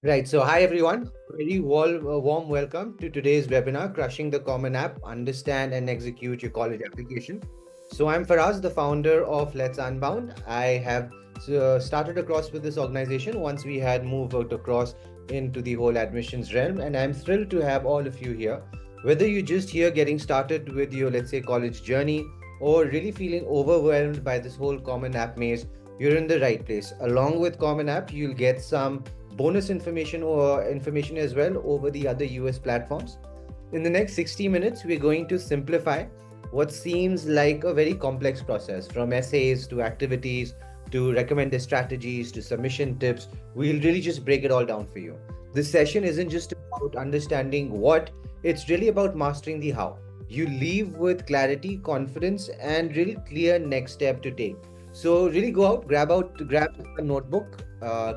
Right. So, hi everyone. Warm welcome to today's webinar, Crushing the Common App, Understand and Execute Your College Application. So, I'm Faraz, the founder of Let's Unbound. I have started across with this organization once we had moved out across into the whole admissions realm, and I'm thrilled to have all of you here. Whether you're just here getting started with your, let's say, college journey, or really feeling overwhelmed by this whole Common App maze, you're in the right place. Along with Common App, you'll get some bonus information or information as well over the other US platforms. In the next 60 minutes, we're going to simplify what seems like a very complex process from essays to activities to recommended strategies to submission tips. We'll really just break it all down for you. This session isn't just about understanding what, it's really about mastering the how. You leave with clarity, confidence, and really clear next step to take. So really go out, grab a notebook,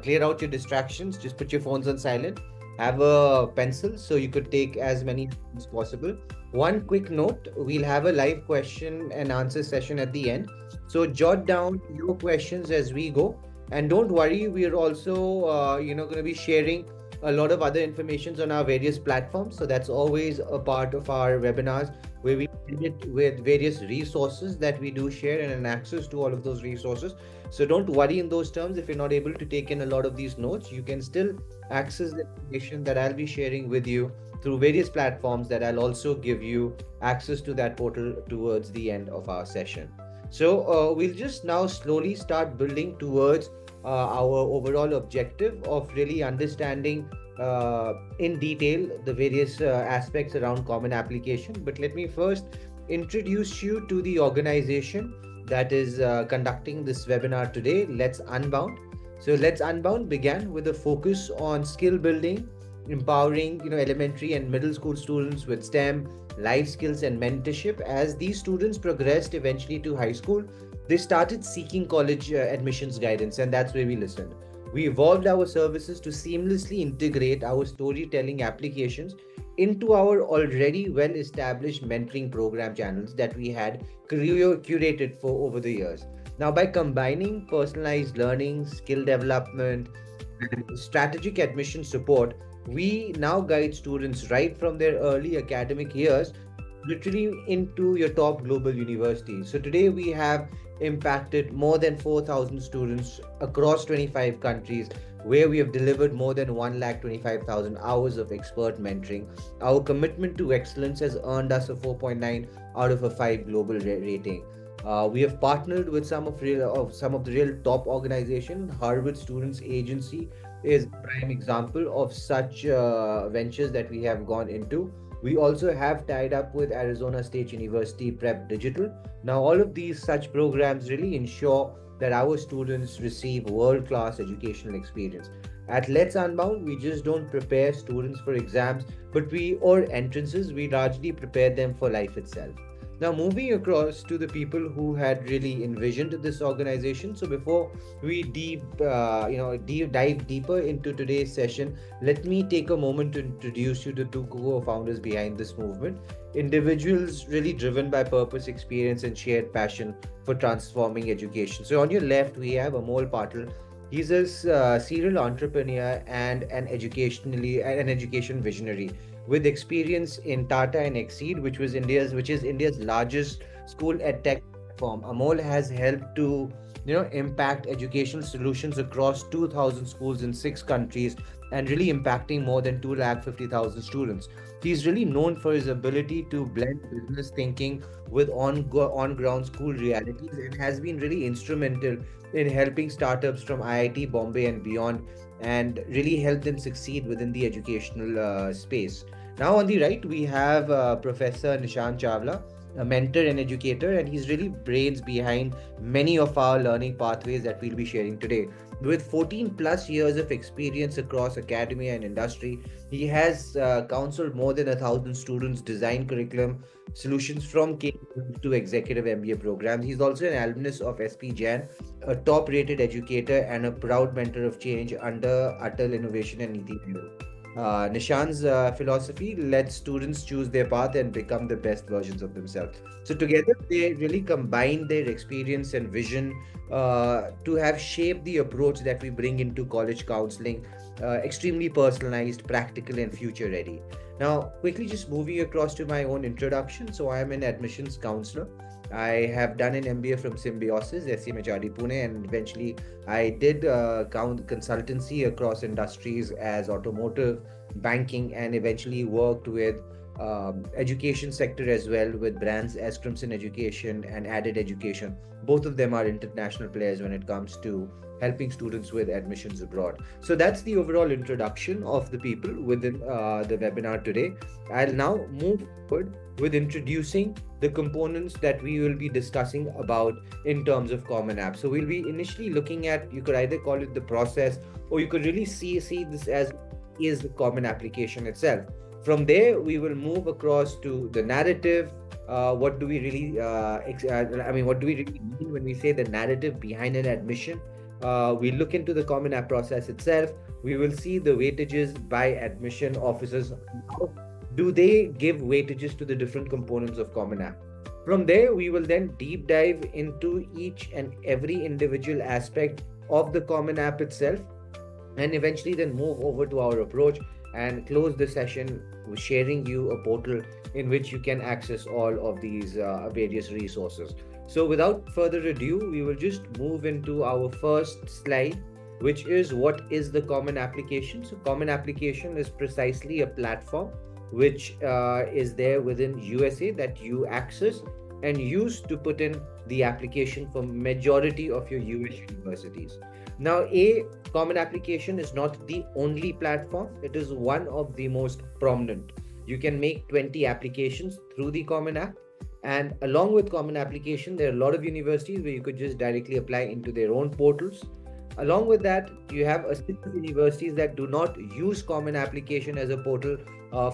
clear out your distractions, just put your phones on silent, have a pencil so you could take as many as possible. One quick note, we'll have a live question and answer session at the end. So jot down your questions as we go. And don't worry, we're also going to be sharing a lot of other informations on our various platforms. So that's always a part of our webinars where we end it with various resources that we do share and an access to all of those resources. So don't worry in those terms if you're not able to take in a lot of these notes. You can still access the information that I'll be sharing with you through various platforms that I'll also give you access to that portal towards the end of our session. So we'll just now slowly start building towards our overall objective of really understanding in detail the various aspects around common application. But let me first introduce you to the organization that is conducting this webinar today, Let's Unbound. So Let's Unbound began with a focus on skill building, empowering elementary and middle school students with STEM, life skills, and mentorship. As these students progressed eventually to high school, they started seeking college admissions guidance, and that's where we listened. We evolved our services to seamlessly integrate our storytelling applications into our already well established mentoring program channels that we had curated for over the years. Now, by combining personalized learning, skill development, and strategic admission support, we now guide students right from their early academic years literally into your top global universities. So today we have impacted more than 4,000 students across 25 countries where we have delivered more than 125,000 hours of expert mentoring. Our commitment to excellence has earned us a 4.9 out of a 5 global rating. We have partnered with some of the real top organization. Harvard Students Agency is a prime example of such ventures that we have gone into. We also have tied up with Arizona State University Prep Digital. Now, all of these such programs really ensure that our students receive world-class educational experience. At Let's Unbound, we just don't prepare students for exams, but or entrances. We largely prepare them for life itself. Now, moving across to the people who had really envisioned this organization. So, before we dive deeper into today's session, let me take a moment to introduce you to two co-founders behind this movement. Individuals really driven by purpose, experience, and shared passion for transforming education. So, on your left, we have Amol Patil. He's a serial entrepreneur and an education visionary with experience in Tata and Exceed, which is India's largest school ed tech platform. Amol has helped to impact educational solutions across 2,000 schools in 6 countries and really impacting more than 250,000 students. He's really known for his ability to blend business thinking with on ground school realities and has been really instrumental in helping startups from IIT Bombay and beyond and really help them succeed within the educational space. Now, on the right, we have Professor Nishan Chawla, a mentor and educator, and he's really brains behind many of our learning pathways that we'll be sharing today. With 14 plus years of experience across academia and industry, he has counseled more than 1,000 students, design curriculum solutions from K to executive MBA programs. He's also an alumnus of SP Jain, a top rated educator, and a proud mentor of change under Atal Innovation and Niti Aayog. Nishan's philosophy lets students choose their path and become the best versions of themselves. So together, they really combine their experience and vision to have shaped the approach that we bring into college counseling, extremely personalized, practical, and future ready. Now, quickly just moving across to my own introduction. So I am an admissions counselor. I have done an MBA from Symbiosis, SCMHRD Pune, and eventually I did consultancy across industries as automotive, banking, and eventually worked with education sector as well with brands as Crimson Education and Added Education. Both of them are international players when it comes to helping students with admissions abroad. So that's the overall introduction of the people within the webinar today. I'll now move forward with introducing the components that we will be discussing about in terms of Common App. So we'll be initially looking at, you could either call it the process, or you could really see this as is the Common Application itself. From there, we will move across to the narrative. What do we really, what do we really mean when we say the narrative behind an admission? We look into the Common App process itself. We will see the weightages by admission officers. How do they give weightages to the different components of Common App? From there, we will then deep dive into each and every individual aspect of the Common App itself, and eventually then move over to our approach and close the session with sharing you a portal in which you can access all of these various resources. So without further ado, we will just move into our first slide, which is what is the Common Application. So Common Application is precisely a platform which is there within USA that you access and use to put in the application for majority of your US universities. Now, a Common Application is not the only platform. It is one of the most prominent. You can make 20 applications through the Common App. And along with Common Application, there are a lot of universities where you could just directly apply into their own portals. Along with that, you have a set of universities that do not use Common Application as a portal.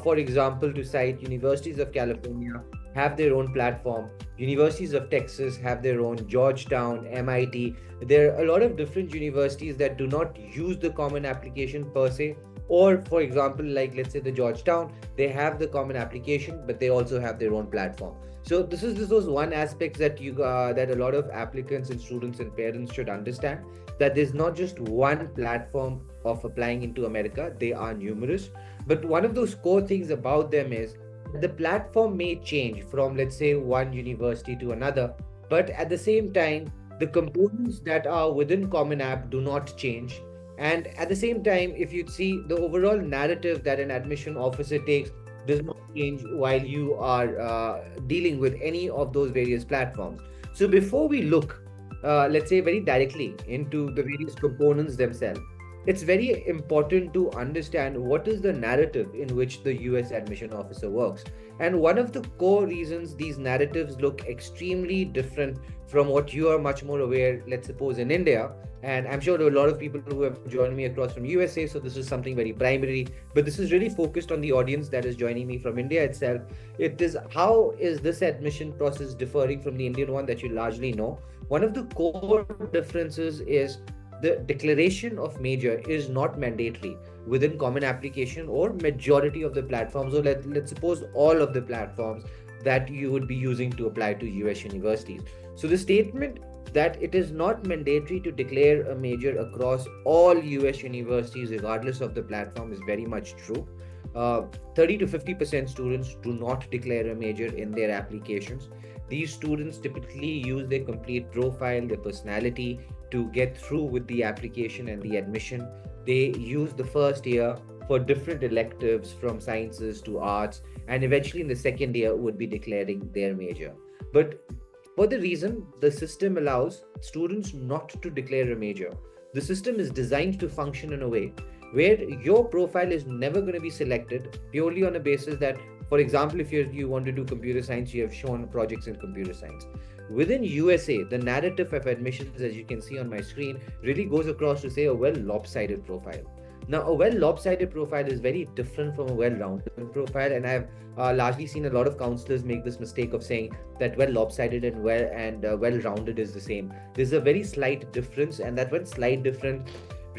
For example, to cite, universities of California have their own platform. Universities of Texas have their own, Georgetown, MIT. There are a lot of different universities that do not use the Common Application per se. Or, for example, like let's say the Georgetown, they have the Common Application, but they also have their own platform. So this was one aspect that that a lot of applicants and students and parents should understand, that there's not just one platform of applying into America. They are numerous, but one of those core things about them is the platform may change from, let's say, one university to another, but at the same time, the components that are within Common App do not change. And at the same time, if you see, the overall narrative that an admission officer takes does not change while you are dealing with any of those various platforms. So before we look, let's say, very directly into the various components themselves, it's very important to understand what is the narrative in which the US admission officer works. And one of the core reasons these narratives look extremely different from what you are much more aware, let's suppose, in India. And I'm sure there are a lot of people who have joined me across from USA, so this is something very primary, but this is really focused on the audience that is joining me from India itself. It is, how is this admission process differing from the Indian one that you largely know? One of the core differences is the declaration of major is not mandatory within Common Application or majority of the platforms, or let's suppose all of the platforms that you would be using to apply to US universities. So the statement that it is not mandatory to declare a major across all US universities regardless of the platform is very much true. 30 to 50% students do not declare a major in their applications. These students typically use their complete profile, their personality to get through with the application and the admission. They use the first year for different electives from sciences to arts, and eventually in the second year would be declaring their major. But for the reason the system allows students not to declare a major, the system is designed to function in a way where your profile is never going to be selected purely on a basis that, for example, if you want to do computer science, you have shown projects in computer science. Within USA, the narrative of admissions, as you can see on my screen, really goes across to say a well lopsided profile. Now, a well lopsided profile is very different from a well rounded profile, and I've largely seen a lot of counselors make this mistake of saying that well lopsided and well rounded is the same. There's a very slight difference, and that one slight difference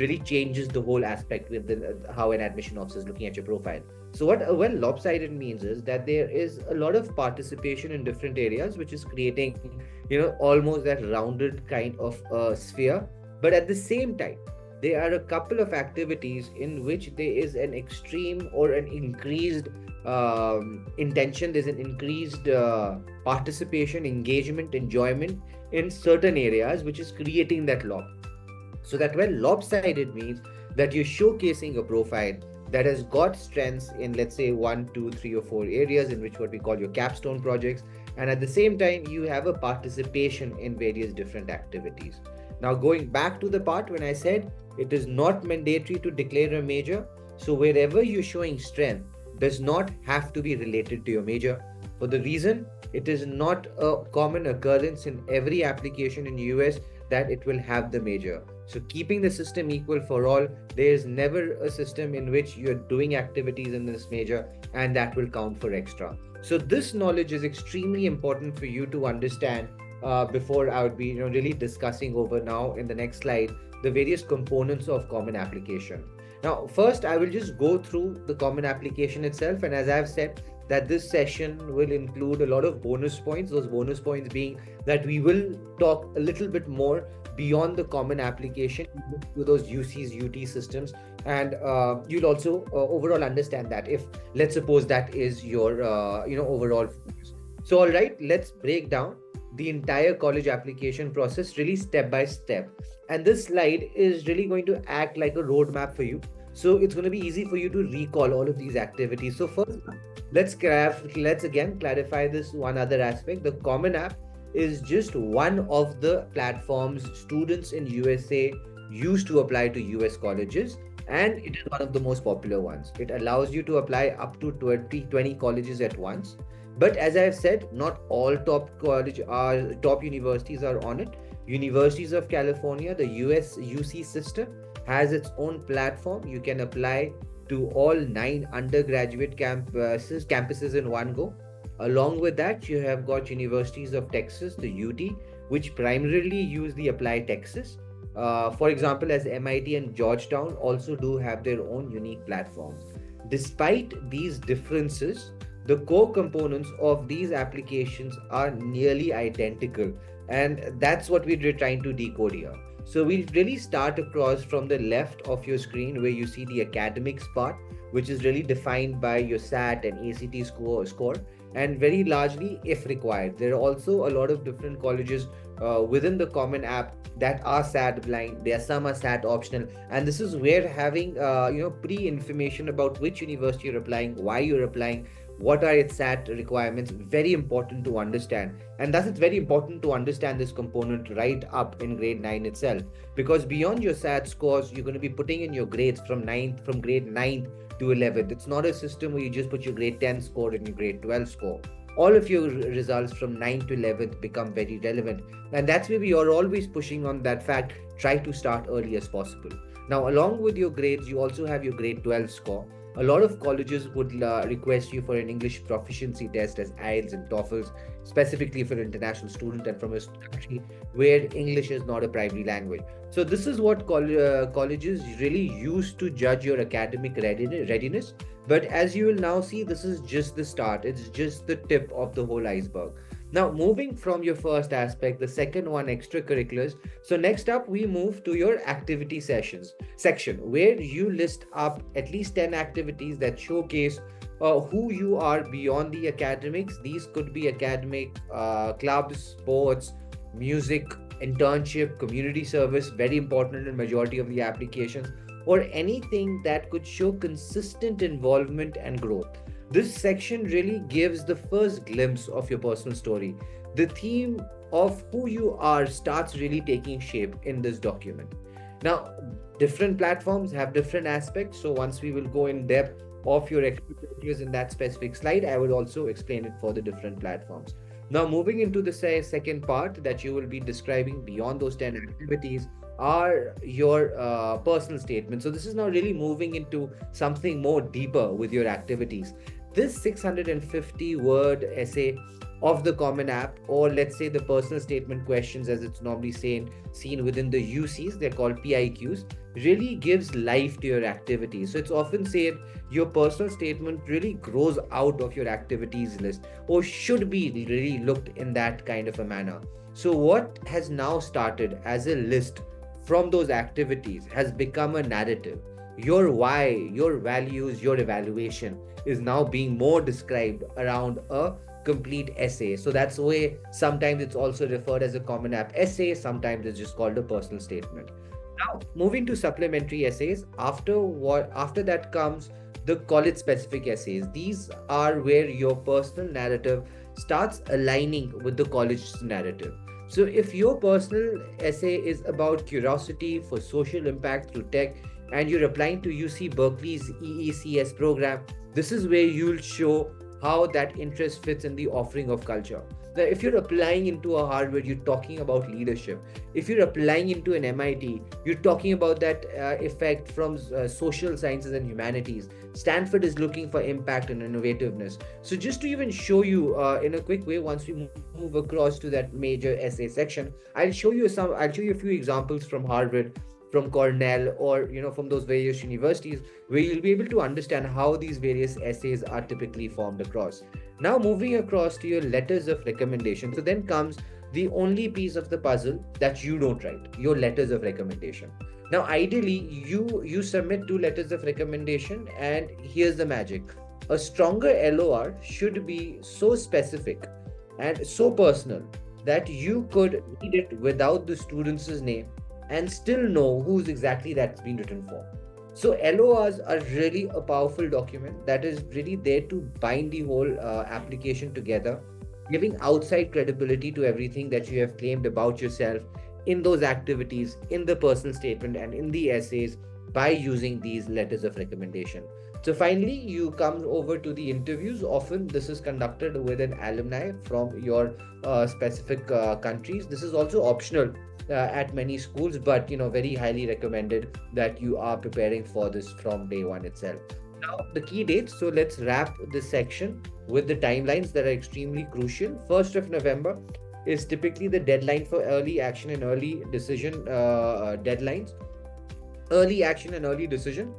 really changes the whole aspect with how an admission officer is looking at your profile. So what well lopsided means is that there is a lot of participation in different areas, which is creating, almost that rounded kind of sphere. But at the same time, there are a couple of activities in which there is an extreme or an increased intention. There's an increased participation, engagement, enjoyment in certain areas, which is creating that lob. So that when lopsided means that you're showcasing a profile that has got strengths in, let's say, one, two, three, or four areas in which what we call your capstone projects, and at the same time you have a participation in various different activities. Now, going back to the part when I said it is not mandatory to declare a major, so wherever you're showing strength does not have to be related to your major. For the reason, it is not a common occurrence in every application in US that it will have the major. So keeping the system equal for all, there is never a system in which you're doing activities in this major and that will count for extra. So this knowledge is extremely important for you to understand before I would be really discussing over now in the next slide the various components of common application. Now, first, I will just go through the common application itself. And as I've said, that this session will include a lot of bonus points. Those bonus points being that we will talk a little bit more beyond the common application to those UCs, UT systems. And you'll also overall understand that if, let's suppose that is your, overall focus. So, all right, let's break down the entire college application process really step by step. And this slide is really going to act like a roadmap for you. So it's going to be easy for you to recall all of these activities. So first, let's again clarify this one other aspect. The Common App is just one of the platforms students in USA use to apply to US colleges, and it is one of the most popular ones. It allows you to apply up to 20 colleges at once. But as I have said, not all top universities are on it. Universities of California, the US UC system, has its own platform. You can apply to all 9 undergraduate campuses in one go. Along with that, you have got universities of Texas, the UT, which primarily use the Apply Texas. For example, as MIT and Georgetown also do have their own unique platforms. Despite these differences, the core components of these applications are nearly identical, and that's what we're trying to decode here. So we really start across from the left of your screen where you see the academics part, which is really defined by your SAT and ACT score, and very largely if required. There are also a lot of different colleges within the Common App that are SAT blind. There are some are SAT optional, and this is where having pre-information about which university you're applying, why you're applying, what are its SAT requirements, very important to understand. And thus it's very important to understand this component right up in grade 9 itself, because beyond your SAT scores, you're going to be putting in your grades from grade 9th to 11th. It's not a system where you just put your grade 10 score and your grade 12 score. All of your results from 9th to 11th become very relevant. And that's where we are always pushing on that fact, try to start early as possible. Now, along with your grades, you also have your grade 12 score. A lot of colleges would request you for an English proficiency test as IELTS and TOEFLs, specifically for an international student and from a country where English is not a primary language. So this is what colleges really use to judge your academic readiness. But as you will now see, this is just the start. It's just the tip of the whole iceberg. Now, moving from your first aspect, the second one, extracurriculars. So next up, we move to your activity section, where you list up at least 10 activities that showcase who you are beyond the academics. These could be academic, clubs, sports, music, internship, community service, very important in majority of the applications, or anything that could show consistent involvement and growth. This section really gives the first glimpse of your personal story. The theme of who you are starts really taking shape in this document. Now, different platforms have different aspects. So once we will go in depth of your extracurriculars in that specific slide, I will also explain it for the different platforms. Now, moving into the second part that you will be describing beyond those 10 activities are your personal statements. So this is now really moving into something more deeper with your activities. This 650 word essay of the Common App, or let's say the personal statement questions as it's normally seen within the UCs, they're called PIQs, really gives life to your activities. So it's often said your personal statement really grows out of your activities list, or should be really looked in that kind of a manner. So what has now started as a list from those activities has become a narrative. Your why, your values, your evaluation is now being more described around a complete essay. So that's why sometimes it's also referred as a Common App essay, sometimes it's just called a personal statement. Now, moving to supplementary essays, after that comes the college specific essays. These are where your personal narrative starts aligning with the college's narrative. So if your personal essay is about curiosity for social impact through tech, and you're applying to UC Berkeley's EECS program, this is where you'll show how that interest fits in the offering of culture. Now, if you're applying into a Harvard, you're talking about leadership. If you're applying into an MIT, you're talking about that effect from social sciences and humanities. Stanford is looking for impact and innovativeness. So just to even show you in a quick way, once we move across to that major essay section, I'll show you a few examples from Harvard, from Cornell, or from those various universities, where you'll be able to understand how these various essays are typically formed across. Now, moving across to your letters of recommendation. So then comes the only piece of the puzzle that you don't write, your letters of recommendation. Now, ideally, you submit 2 letters of recommendation, and here's the magic. A stronger LOR should be so specific and so personal that you could read it without the student's name and still know who's exactly that's been written for. So LORs are really a powerful document that is really there to bind the whole application together, giving outside credibility to everything that you have claimed about yourself in those activities, in the personal statement, and in the essays by using these letters of recommendation. So finally, you come over to the interviews. Often this is conducted with an alumni from your specific countries. This is also optional at many schools, but very highly recommended that you are preparing for this from day one itself. Now, the key dates. So let's wrap this section with the timelines that are extremely crucial. 1st of November is typically the deadline for early action and early decision deadlines. Early action and early decision.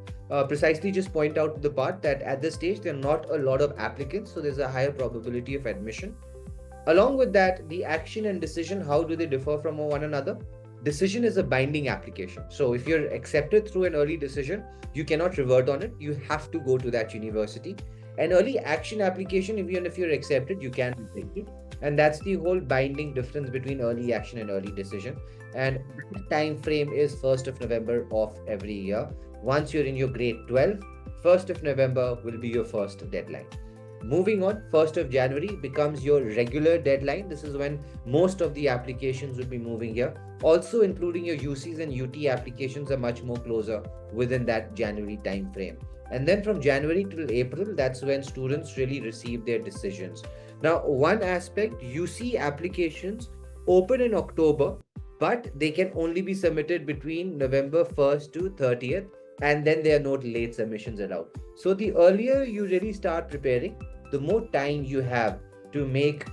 Precisely just point out the part that at this stage there are not a lot of applicants, so there's a higher probability of admission. Along with that, the action and decision, how do they differ from one another? Decision is a binding application. So if you're accepted through an early decision, you cannot revert on it. You have to go to that university. An early action application, even if you're accepted, you can reject it. And that's the whole binding difference between early action and early decision. And the time frame is 1st of November of every year. Once you're in your grade 12, 1st of November will be your first deadline. Moving on, 1st of January becomes your regular deadline. This is when most of the applications will be moving here. Also including your UCs and UT applications are much more closer within that January time frame. And then from January till April, that's when students really receive their decisions. Now, one aspect, UC applications open in October, but they can only be submitted between November 1st to 30th, and then there are no late submissions allowed. So the earlier you really start preparing, the more time you have to make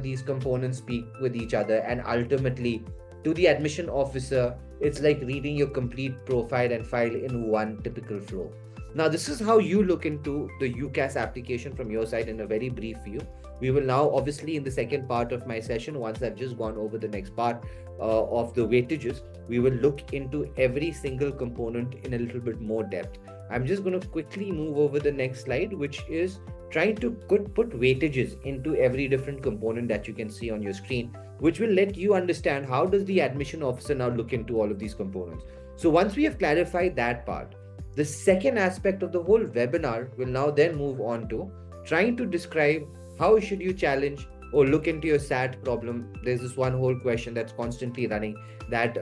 these components speak with each other, and ultimately to the admission officer, it's like reading your complete profile and file in one typical flow. Now, this is how you look into the UCAS application from your side in a very brief view. We will now, obviously, in the second part of my session, once I've just gone over the next part of the weightages, we will look into every single component in a little bit more depth. I'm just going to quickly move over the next slide, which is trying to put weightages into every different component that you can see on your screen, which will let you understand how does the admission officer now look into all of these components. So once we have clarified that part, the second aspect of the whole webinar will now then move on to trying to describe how should you challenge or look into your SAT problem. There's this one whole question that's constantly running that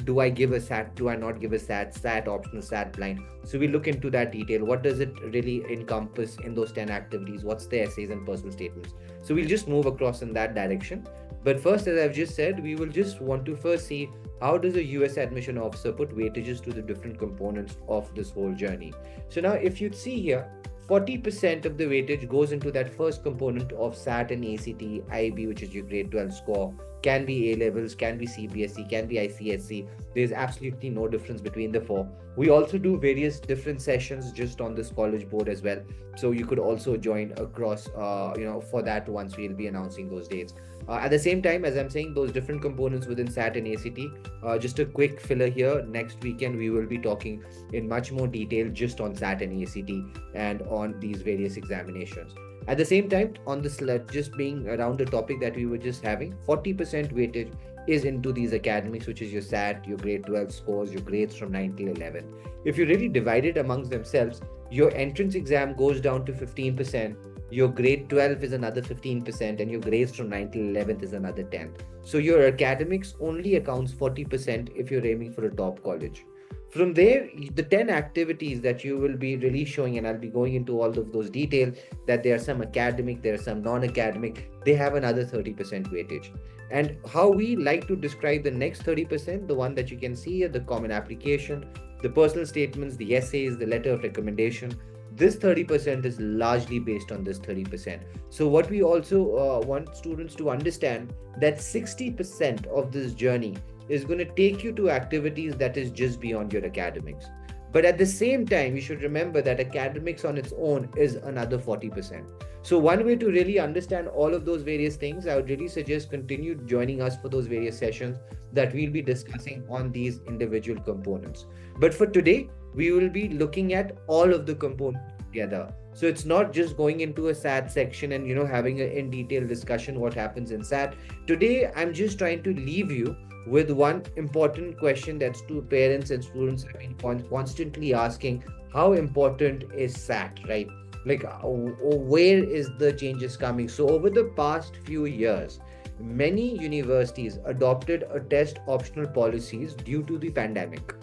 do I give a SAT, do I not give a SAT optional, SAT blind. So we look into that detail. What does it really encompass in those 10 activities? What's the essays and personal statements? So we'll just move across in that direction. But first, as I've just said, we will just want to first see how does a US admission officer put weightages to the different components of this whole journey. So now if you see here, 40% of the weightage goes into that first component of SAT and ACT, IB, which is your grade 12 score. Can be A levels, can be CBSE, can be ICSE. There's absolutely no difference between the four. We also do various different sessions just on this college board as well. So you could also join across, for that once we'll be announcing those dates. At the same time, as I'm saying, those different components within SAT and ACT, just a quick filler here. Next weekend, we will be talking in much more detail just on SAT and ACT and on these various examinations. At the same time, on the slide, just being around the topic that we were just having, 40% weightage is into these academics, which is your SAT, your grade 12 scores, your grades from 9 till 11. If you really divide it amongst themselves, your entrance exam goes down to 15%, your grade 12 is another 15%, and your grades from 9 till 11th is another 10. So your academics only accounts 40% if you're aiming for a top college. From there, the 10 activities that you will be really showing, and I'll be going into all of those details, that there are some academic, there are some non-academic, they have another 30% weightage. And how we like to describe the next 30%, the one that you can see here, the common application, the personal statements, the essays, the letter of recommendation, this 30% is largely based on this 30%. So what we also want students to understand, that 60% of this journey is going to take you to activities that is just beyond your academics. But at the same time, you should remember that academics on its own is another 40%. So one way to really understand all of those various things, I would really suggest continue joining us for those various sessions that we'll be discussing on these individual components. But for today, we will be looking at all of the components together. So it's not just going into a SAT section and having an in detail discussion what happens in SAT. Today, I'm just trying to leave you with one important question that parents and students have been constantly asking: how important is SAT, right? Like, where is the changes coming? So over the past few years, many universities adopted a test optional policies due to the pandemic,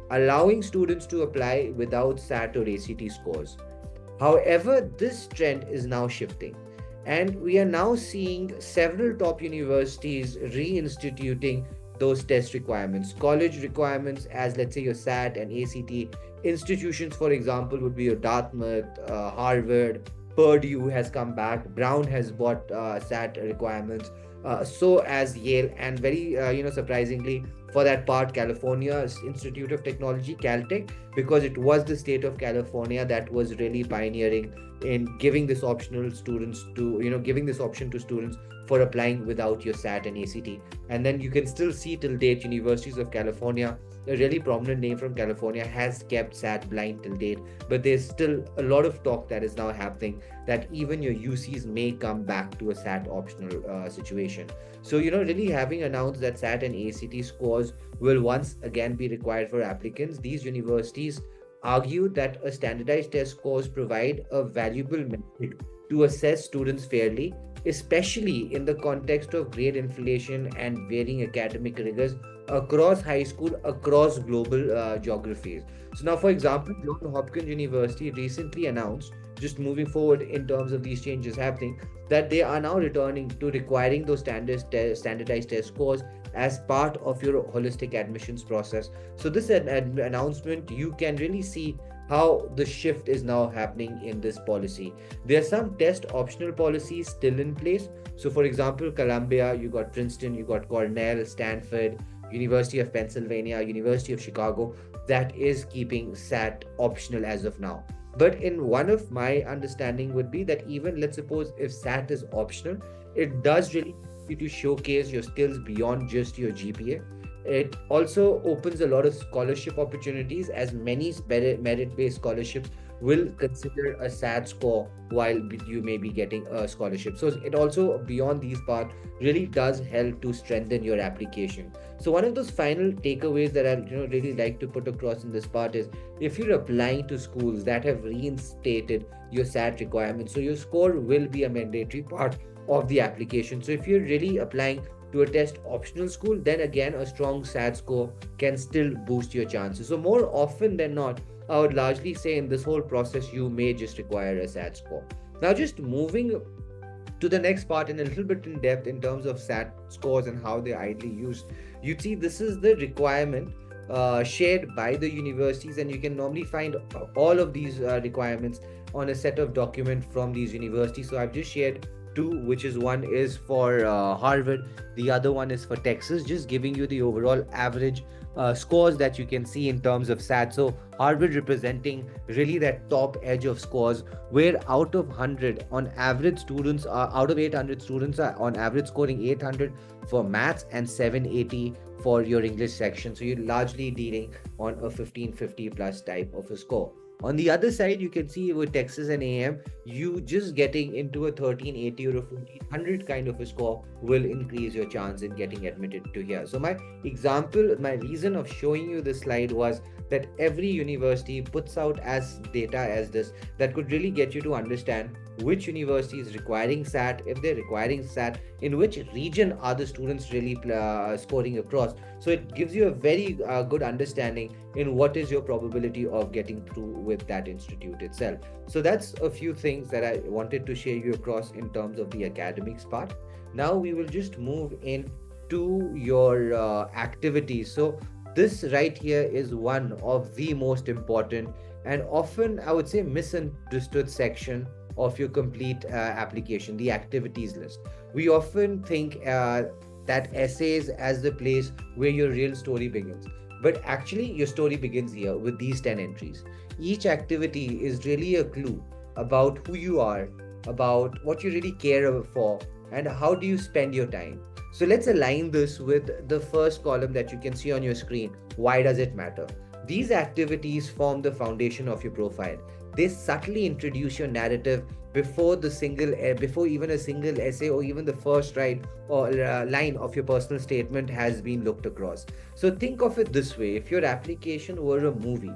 allowing students to apply without SAT or ACT scores. However, this trend is now shifting, and we are now seeing several top universities reinstituting those test requirements, college requirements, as let's say your SAT and ACT. Institutions, for example, would be your Dartmouth, Harvard, Purdue has come back, Brown has bought SAT requirements, so as Yale, and very, surprisingly, for that part, California Institute of Technology, Caltech, because it was the state of California that was really pioneering in giving this optional students to, giving this option to students for applying without your SAT and ACT. And then you can still see till date, universities of California, a really prominent name from California, has kept SAT blind till date, but there's still a lot of talk that is now happening that even your UCs may come back to a SAT optional situation. So, really having announced that SAT and ACT scores will once again be required for applicants, these universities argue that a standardized test scores provide a valuable method to assess students fairly, especially in the context of grade inflation and varying academic rigors across high school, across global geographies. So now, for example, Johns Hopkins University recently announced, just moving forward in terms of these changes happening, that they are now returning to requiring those standardized test scores as part of your holistic admissions process. So this announcement, you can really see how the shift is now happening in this policy. There are some test optional policies still in place. So for example, Columbia, you got Princeton, you got Cornell, Stanford, University of Pennsylvania, University of Chicago, that is keeping SAT optional as of now. But in one of my understanding would be that even, let's suppose, if SAT is optional, it does really help you to showcase your skills beyond just your GPA. It also opens a lot of scholarship opportunities, as many merit-based scholarships will consider a SAT score while you may be getting a scholarship. So it also, beyond these parts, really does help to strengthen your application. So one of those final takeaways that I really like to put across in this part is, if you're applying to schools that have reinstated your SAT requirements, so your score will be a mandatory part of the application. So if you're really applying to a test optional school, then again a strong SAT score can still boost your chances. So more often than not, I would largely say in this whole process, you may just require a SAT score. Now, just moving to the next part in a little bit in depth in terms of SAT scores and how they're ideally used, you'd see this is the requirement shared by the universities, and you can normally find all of these requirements on a set of document from these universities. So I've just shared two, which is one is for Harvard, the other one is for Texas, just giving you the overall average scores that you can see in terms of SAT. So Harvard representing really that top edge of scores, where out of 100 on average, students are out of 800 students are on average scoring 800 for maths and 780 for your English section. So you're largely dealing on a 1550 plus type of a score. On the other side, you can see with Texas and AM, you just getting into a 1380 or a 1400 kind of a score will increase your chance in getting admitted to here. So my reason of showing you this slide was that every university puts out as data as this that could really get you to understand which university is requiring SAT, if they're requiring SAT, in which region are the students really scoring across. So it gives you a very good understanding in what is your probability of getting through with that institute itself. So that's a few things that I wanted to share you across in terms of the academics part. Now we will just move in to your activities. So this right here is one of the most important and often, I would say, misunderstood section of your complete application, the activities list. We often think that essays as the place where your real story begins. But actually, your story begins here with these 10 entries. Each activity is really a clue about who you are, about what you really care for, and how do you spend your time. So let's align this with the first column that you can see on your screen. Why does it matter? These activities form the foundation of your profile. They subtly introduce your narrative before even a single essay or even the first line of your personal statement has been looked across. So think of it this way: if your application were a movie,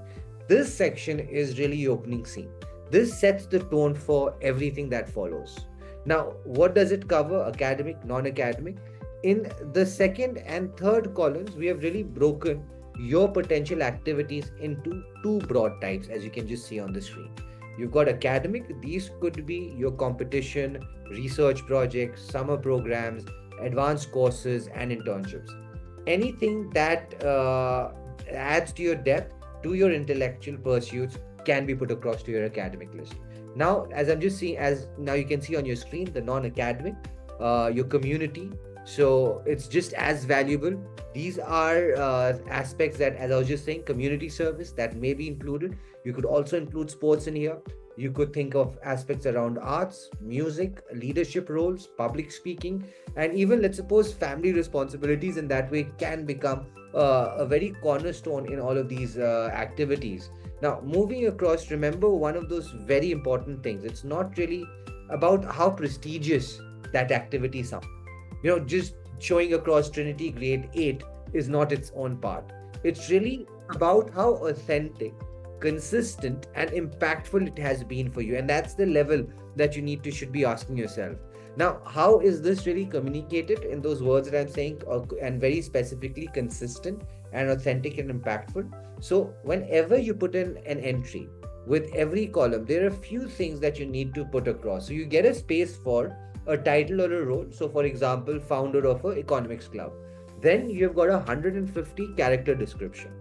this section is really your opening scene. This sets the tone for everything that follows. Now, what does it cover? Academic, non-academic. In the second and third columns, we have really broken your potential activities into two broad types, as you can just see on the screen. You've got academic, these could be your competition, research projects, summer programs, advanced courses, and internships. Anything that adds to your depth, to your intellectual pursuits, can be put across to your academic list. Now, as I'm just seeing, as now you can see on your screen, the non-academic, your community. So it's just as valuable. These are aspects that, as I was just saying, community service that may be included. You could also include sports in here. You could think of aspects around arts, music, leadership roles, public speaking, and even, let's suppose, family responsibilities in that way can become a very cornerstone in all of these activities. Now, moving across, remember one of those very important things. It's not really about how prestigious that activity sounds. Just showing across Trinity grade 8 is not its own part. It's really about how authentic, consistent, and impactful it has been for you. And that's the level that you should be asking yourself. Now, how is this really communicated in those words that I'm saying, and very specifically consistent and authentic and impactful? So whenever you put in an entry, with every column, there are a few things that you need to put across. So you get a space for a title or a role. So for example, founder of an economics club. Then you've got 150 character description.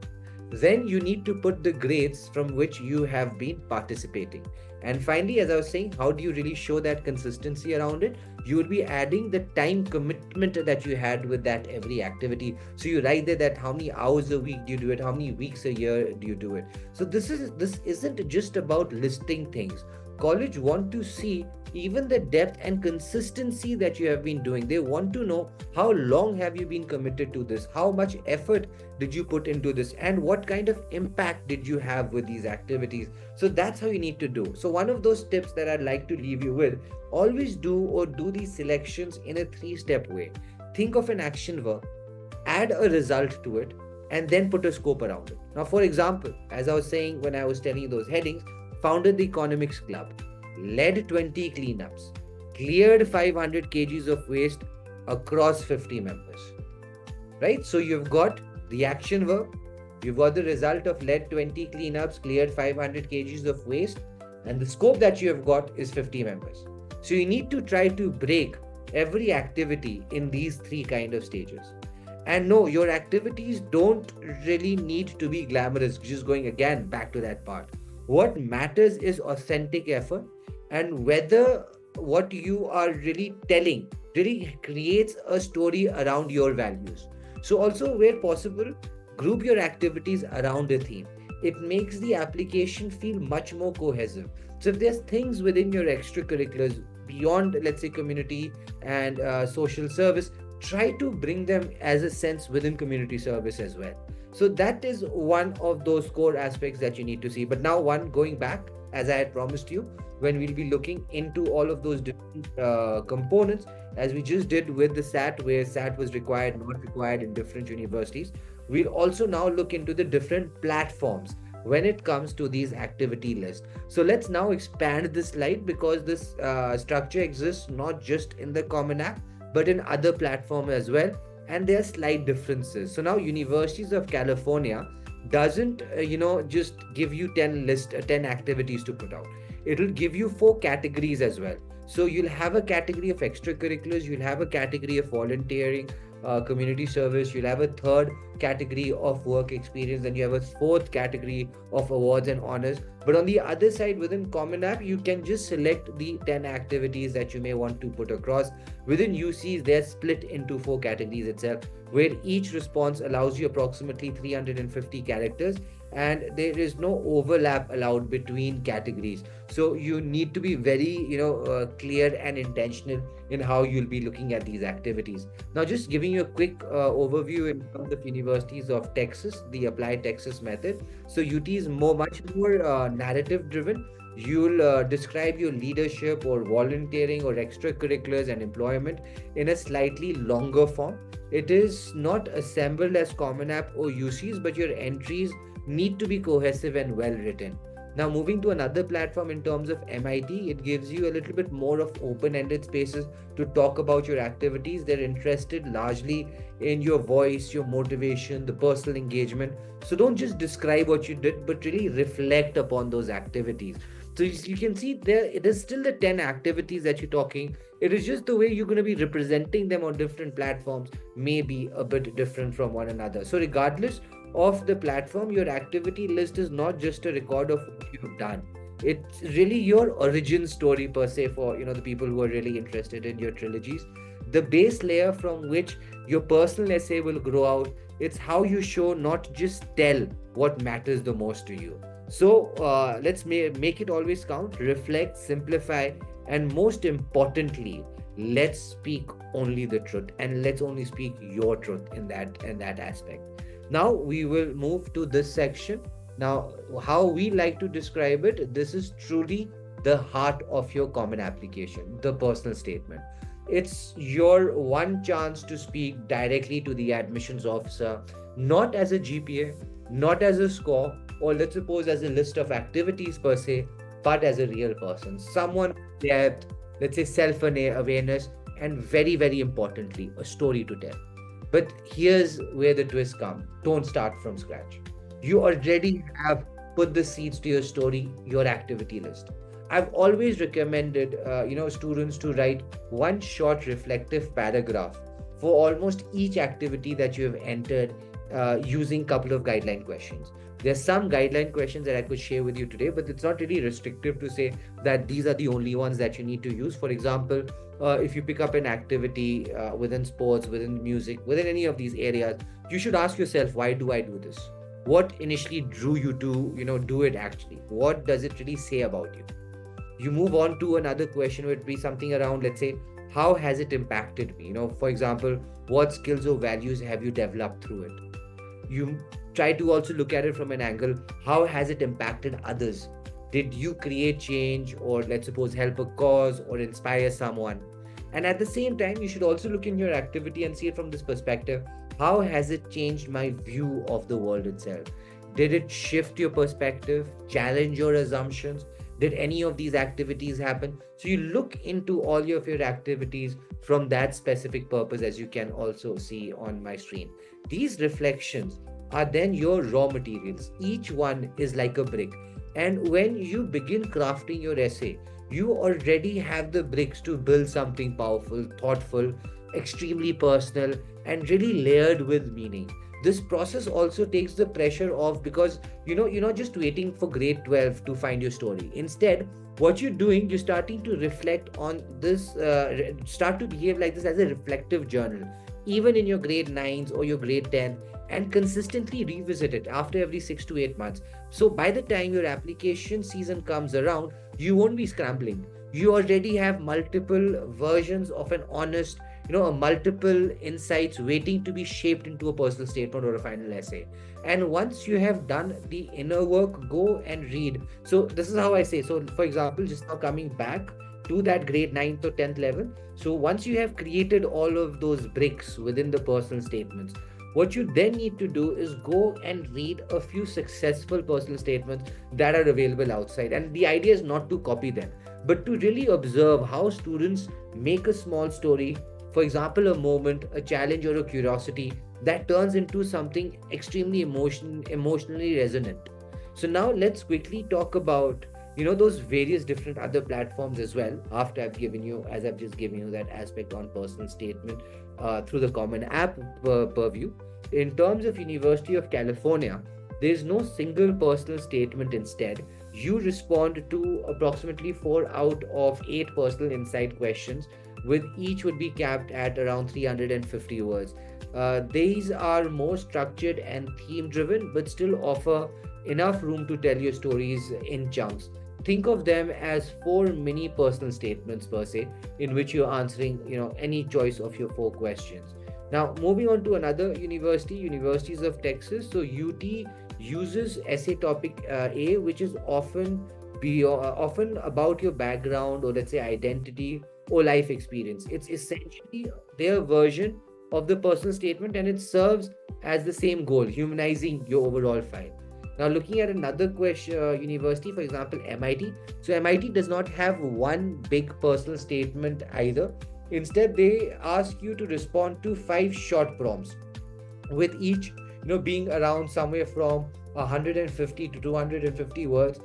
Then you need to put the grades from which you have been participating. And finally, as I was saying, how do you really show that consistency around it? You would be adding the time commitment that you had with that every activity. So you write there that how many hours a week do you do it, how many weeks a year do you do it. So this isn't just about listing things. College want to see even the depth and consistency that you have been doing. They want to know how long have you been committed to this, how much effort did you put into this, and what kind of impact did you have with these activities. So that's how you need to do. So one of those tips that I'd like to leave you with: always do these selections in a 3-step way. Think of an action verb, add a result to it, and then put a scope around it. Now, for example, as I was saying when I was telling you those headings, founded the economics club, led 20 cleanups, cleared 500 kgs of waste across 50 members, right? So you've got the action verb, you've got the result of led 20 cleanups, cleared 500 kgs of waste, and the scope that you have got is 50 members. So you need to try to break every activity in these 3 kind of stages. And no, your activities don't really need to be glamorous. Just going again back to that part. What matters is authentic effort, and whether what you are really telling really creates a story around your values. So, also, where possible, group your activities around a theme. It makes the application feel much more cohesive. So, if there's things within your extracurriculars beyond, let's say, community and social service, try to bring them as a sense within community service as well. So that is one of those core aspects that you need to see. But now, one going back, as I had promised you, when we'll be looking into all of those different components, as we just did with the SAT, where SAT was required, not required in different universities, we'll also now look into the different platforms when it comes to these activity lists. So let's now expand this slide, because this structure exists not just in the Common App but in other platforms as well, and there are slight differences. So now Universities of California doesn't just give you 10 activities to put out. It'll give you 4 categories as well. So you'll have a category of extracurriculars, you'll have a category of volunteering, community service, you'll have a third category of work experience, and you have a fourth category of awards and honors. But on the other side, within Common App, you can just select the 10 activities that you may want to put across. Within UCs, they're split into 4 categories itself, where each response allows you approximately 350 characters, and there is no overlap allowed between categories. So you need to be very clear and intentional in how you'll be looking at these activities. Now, just giving you a quick overview in terms of universities of Texas, the Applied Texas method. So UT is much more narrative driven. You'll describe your leadership or volunteering or extracurriculars and employment in a slightly longer form. It is not assembled as Common App or UCs, but your entries need to be cohesive and well written. Now, moving to another platform in terms of MIT, it gives you a little bit more of open-ended spaces to talk about your activities. They're interested largely in your voice, your motivation, the personal engagement. So don't just describe what you did, but really reflect upon those activities. So you can see there, it is still the 10 activities that you're talking. It is just the way you're going to be representing them on different platforms may be a bit different from one another. So regardless of the platform, your activity list is not just a record of what you've done. It's really your origin story per se for the people who are really interested in your trilogies. The base layer from which your personal essay will grow out. It's how you show, not just tell, what matters the most to you. So let's make it always count, reflect, simplify, and most importantly, let's speak only the truth, and let's only speak your truth in that aspect. Now we will move to this section. Now, how we like to describe it, this is truly the heart of your common application, the personal statement. It's your one chance to speak directly to the admissions officer, not as a GPA, not as a score, or let's suppose as a list of activities per se, but as a real person, someone with depth, let's say self-awareness, and very, very importantly, a story to tell. But here's where the twist comes. Don't start from scratch. You already have put the seeds to your story, your activity list. I've always recommended, students to write one short reflective paragraph for almost each activity that you have entered using a couple of guideline questions. There's some guideline questions that I could share with you today, but it's not really restrictive to say that these are the only ones that you need to use. For example, if you pick up an activity within sports, within music, within any of these areas, you should ask yourself, why do I do this? What initially drew you to, do it actually? What does it really say about you? You move on to another question, would be something around, let's say, how has it impacted me? For example, what skills or values have you developed through it? You try to also look at it from an angle, how has it impacted others? Did you create change, or let's suppose help a cause or inspire someone? And at the same time, you should also look in your activity and see it from this perspective. How has it changed my view of the world itself? Did it shift your perspective, challenge your assumptions? Did any of these activities happen? So you look into all of your activities from that specific purpose, as you can also see on my screen. These reflections are then your raw materials. Each one is like a brick. And when you begin crafting your essay, you already have the bricks to build something powerful, thoughtful, extremely personal, and really layered with meaning. This process also takes the pressure off because you're not just waiting for grade 12 to find your story. Instead, what you're doing, you're starting to reflect on this, start to behave like this as a reflective journal, even in your grade 9s or your grade 10, and consistently revisit it after every 6 to 8 months. So by the time your application season comes around, you won't be scrambling. You already have multiple versions of an honest, a multiple insights waiting to be shaped into a personal statement or a final essay. And once you have done the inner work, go and read. So this is how I say. So for example, just now coming back to that grade 9th or 10th level. So once you have created all of those bricks within the personal statements, what you then need to do is go and read a few successful personal statements that are available outside. And the idea is not to copy them, but to really observe how students make a small story, for example, a moment, a challenge, or a curiosity that turns into something extremely emotionally resonant. So now let's quickly talk about those various different other platforms as well. After I've given you, as I've just given you that aspect on personal statement through the Common App purview. In terms of University of California, there is no single personal statement. Instead, you respond to approximately 4 out of 8 personal insight questions, with each would be capped at around 350 words. These are more structured and theme driven, but still offer enough room to tell your stories in chunks. Think of them as 4 mini personal statements per se, in which you're answering, any choice of your 4 questions. Now, moving on to another university, Universities of Texas. So UT uses essay topic A, which is often about your background, or let's say identity or life experience. It's essentially their version of the personal statement, and it serves as the same goal, humanizing your overall file. Now, looking at another question, university, for example, MIT. So, MIT does not have one big personal statement either. Instead, they ask you to respond to 5 short prompts, with each being around somewhere from 150 to 250 words.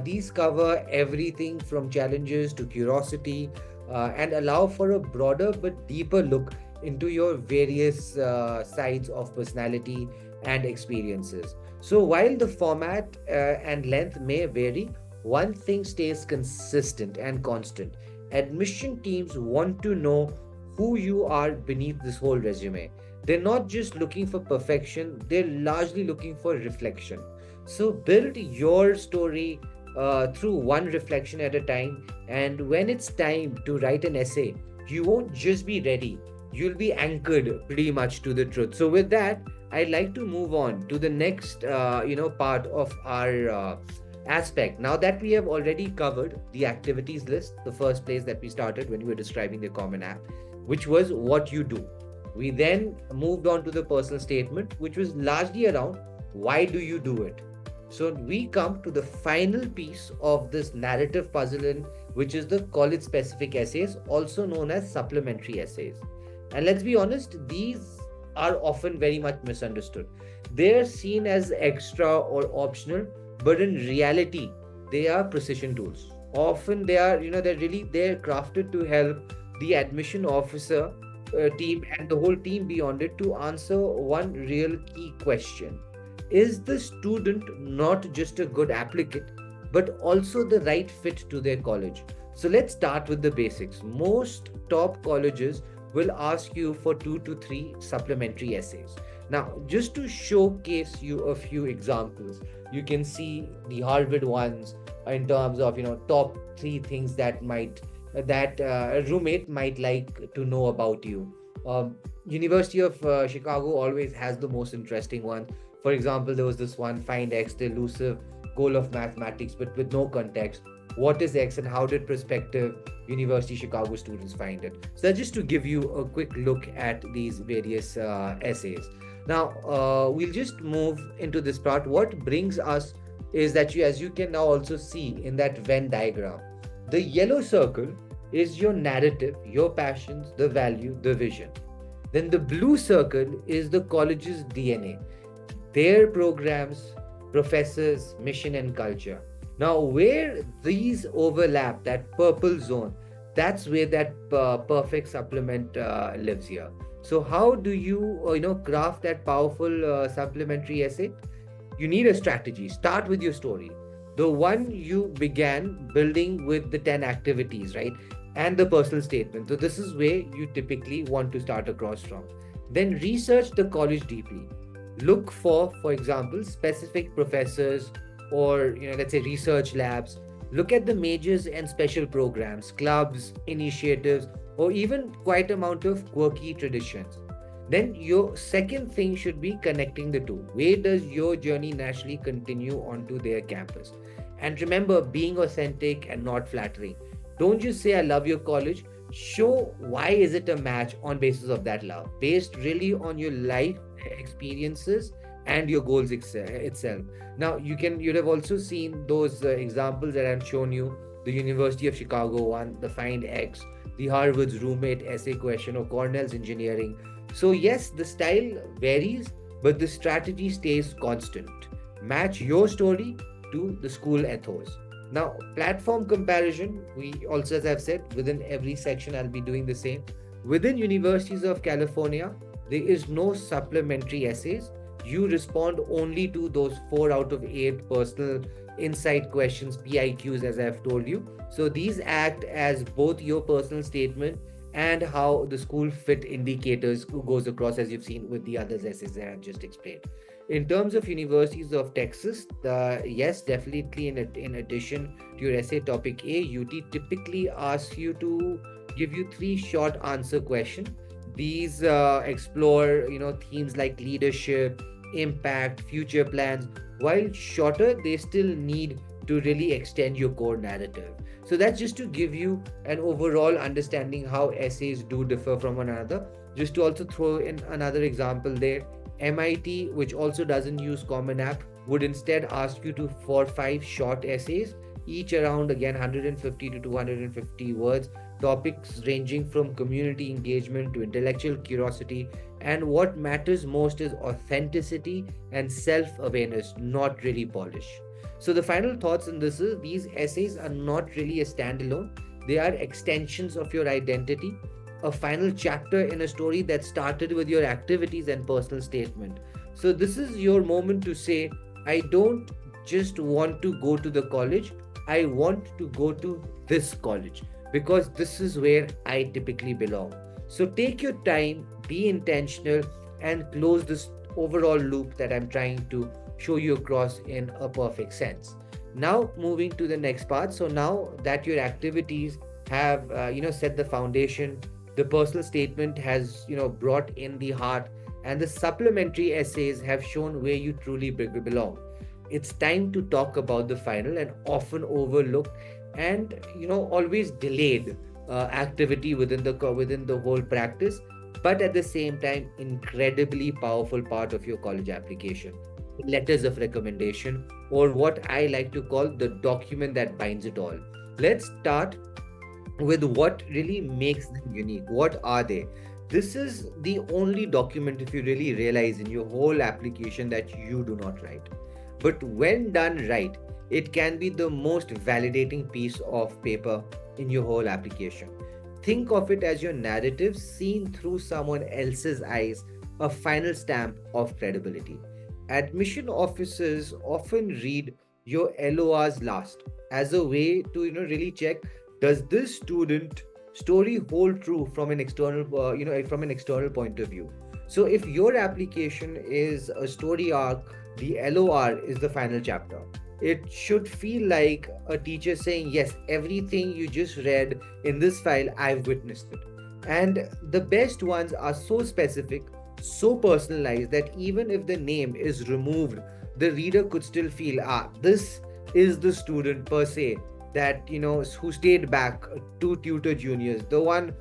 These cover everything from challenges to curiosity, and allow for a broader but deeper look into your various sides of personality and experiences. So while the format and length may vary, one thing stays consistent and constant. Admission teams want to know who you are beneath this whole resume. They're not just looking for perfection, they're largely looking for reflection. So build your story through one reflection at a time. And when it's time to write an essay, you won't just be ready, you'll be anchored pretty much to the truth. So, with that, I'd like to move on to the next, part of our aspect. Now that we have already covered the activities list, the first place that we started when we were describing the Common App, which was what you do. We then moved on to the personal statement, which was largely around why do you do it. So we come to the final piece of this narrative puzzle, in which is the college specific essays, also known as supplementary essays. And let's be honest, these are often very much misunderstood. They're seen as extra or optional, but in reality, they are precision tools. Often they are, they're crafted to help the admission officer team and the whole team beyond it to answer one real key question. Is the student not just a good applicant, but also the right fit to their college? So let's start with the basics. Most top colleges will ask you for 2 to 3 supplementary essays. Now, just to showcase you a few examples, you can see the Harvard ones in terms of top 3 things that a roommate might like to know about you. University of Chicago always has the most interesting one. For example, there was this one: find X, the elusive goal of mathematics, but with no context. What is X and how did prospective University Chicago students find it? So that's just to give you a quick look at these various essays. Now, we'll just move into this part. What brings us is that as you can now also see in that Venn diagram, the yellow circle is your narrative, your passions, the value, the vision. Then the blue circle is the college's DNA, their programs, professors, mission, and culture. Now, where these overlap, that purple zone, That's where that perfect supplement lives here. So how do you craft that powerful supplementary essay? You need a strategy. Start with your story, the one you began building with the 10 activities, right? And the personal statement. So this is where you typically want to start across from. Then research the college deeply. Look for example, specific professors, or let's say research labs. Look at the majors and special programs, clubs, initiatives, or even quite amount of quirky traditions. Then your second thing should be connecting the two. Where does your journey naturally continue onto their campus? And remember, being authentic and not flattering. Don't just say I love your college. Show why is it a match on basis of that love, based really on your life experiences and your goals itself. Now you'd have also seen those examples that I've shown you: the University of Chicago one, the Find X, the Harvard's roommate essay question, or Cornell's engineering. So, yes, the style varies, but the strategy stays constant. Match your story to the school ethos. Now, platform comparison, we also, as I've said, within every section, I'll be doing the same. Within universities of California, there is no supplementary essays. You respond only to those 4 out of 8 personal insight questions, PIQs, as I've told you. So these act as both your personal statement and how the school fit indicators goes across, as you've seen with the others essays that I've just explained. In terms of universities of Texas, yes, definitely in addition to your essay topic A, UT typically asks you to give you 3 short answer questions. These explore themes like leadership, impact, future plans. While shorter, they still need to really extend your core narrative. So that's just to give you an overall understanding how essays do differ from one another. Just to also throw in another example there, MIT, which also doesn't use Common App, would instead ask you to for 5 short essays, each around again 150 to 250 words, topics ranging from community engagement to intellectual curiosity. And what matters most is authenticity and self-awareness, not really polish. So the final thoughts on this is these essays are not really a standalone. They are extensions of your identity, a final chapter in a story that started with your activities and personal statement. So this is your moment to say, I don't just want to go to the college, I want to go to this college because this is where I typically belong. So take your time, be intentional, and close this overall loop that I'm trying to show you across in a perfect sense. Now moving to the next part. So now that your activities have set the foundation, the personal statement has brought in the heart, and the supplementary essays have shown where you truly belong. It's time to talk about the final and often overlooked and always delayed activity within the whole practice, but at the same time incredibly powerful part of your college application: letters of recommendation, or what I like to call the document that binds it all. Let's start with what really makes them unique. What are they? This is the only document, if you really realize, in your whole application that you do not write. But when done right, it can be the most validating piece of paper in your whole application. Think of it as your narrative seen through someone else's eyes, a final stamp of credibility. Admission officers often read your LORs last as a way to really check, does this student story hold true from an external point of view. So if your application is a story arc, the LOR is the final chapter. It should feel like a teacher saying, yes, everything you just read in this file, I've witnessed it. And the best ones are so specific, so personalized that even if the name is removed, the reader could still feel, this is the student per se that who stayed back to tutor juniors, the one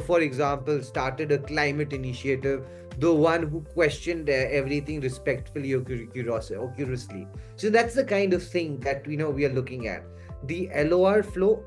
for example started a climate initiative, the one who questioned everything respectfully or curiously. So that's the kind of thing that we are looking at. The LOR flow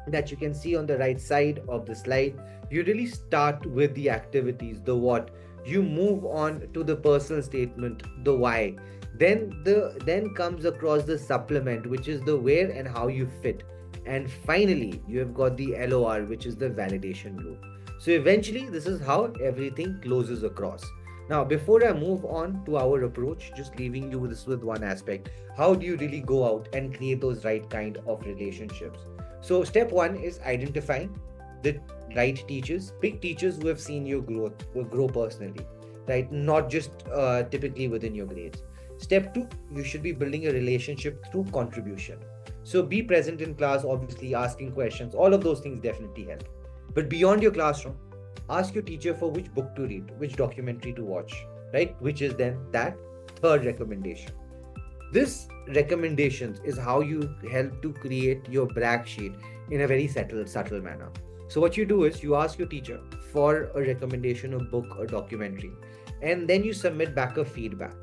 that you can see on the right side of the slide, you really start with the activities, the what, you move on to the personal statement, the why, then comes across the supplement, which is the where and how you fit, And finally, you have got the LOR, which is the validation loop. So eventually, this is how everything closes across. Now, before I move on to our approach, just leaving you with this with one aspect. How do you really go out and create those right kind of relationships? So, step one is identifying the right teachers. Pick teachers who have seen your growth, who grow personally, right? Not just typically within your grades. Step two, you should be building a relationship through contribution. So be present in class, obviously asking questions. All of those things definitely help. But beyond your classroom, ask your teacher for which book to read, which documentary to watch, right? Which is then that third recommendation. This recommendations is how you help to create your brag sheet in a very subtle manner. So what you do is you ask your teacher for a recommendation, a book, or documentary, and then you submit back a feedback.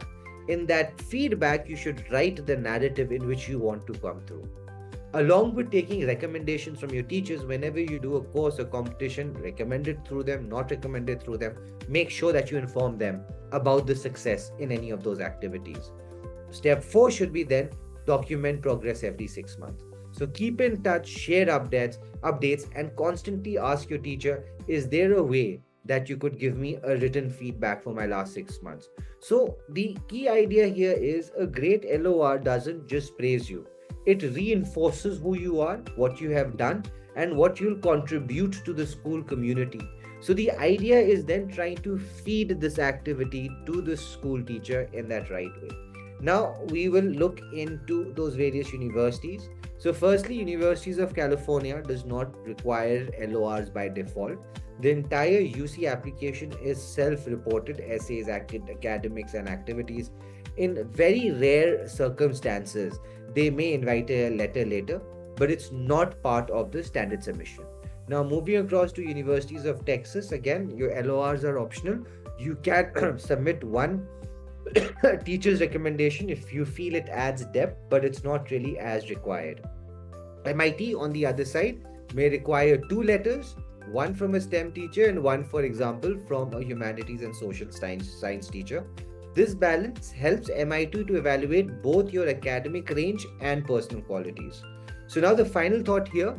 In that feedback, you should write the narrative in which you want to come through. Along with taking recommendations from your teachers, whenever you do a course or competition, recommend it through them, not recommended through them, make sure that you inform them about the success in any of those activities. Step four should be then document progress every 6 months. So keep in touch, share updates, and constantly ask your teacher, is there a way that you could give me a written feedback for my last 6 months? So the key idea here is a great LOR doesn't just praise you. It reinforces who you are, what you have done, and what you'll contribute to the school community. So the idea is then trying to feed this activity to the school teacher in that right way. Now we will look into those various universities. So firstly, Universities of California does not require LORs by default. The entire UC application is self-reported essays, academics, and activities. In very rare circumstances, they may invite a letter later, but it's not part of the standard submission. Now, moving across to Universities of Texas, again, your LORs are optional. You can submit one teacher's recommendation if you feel it adds depth, but it's not really as required. MIT, on the other side, may require two letters, one from a STEM teacher and one, for example, from a humanities and social science teacher. This balance helps MIT to evaluate both your academic range and personal qualities. So now the final thought here,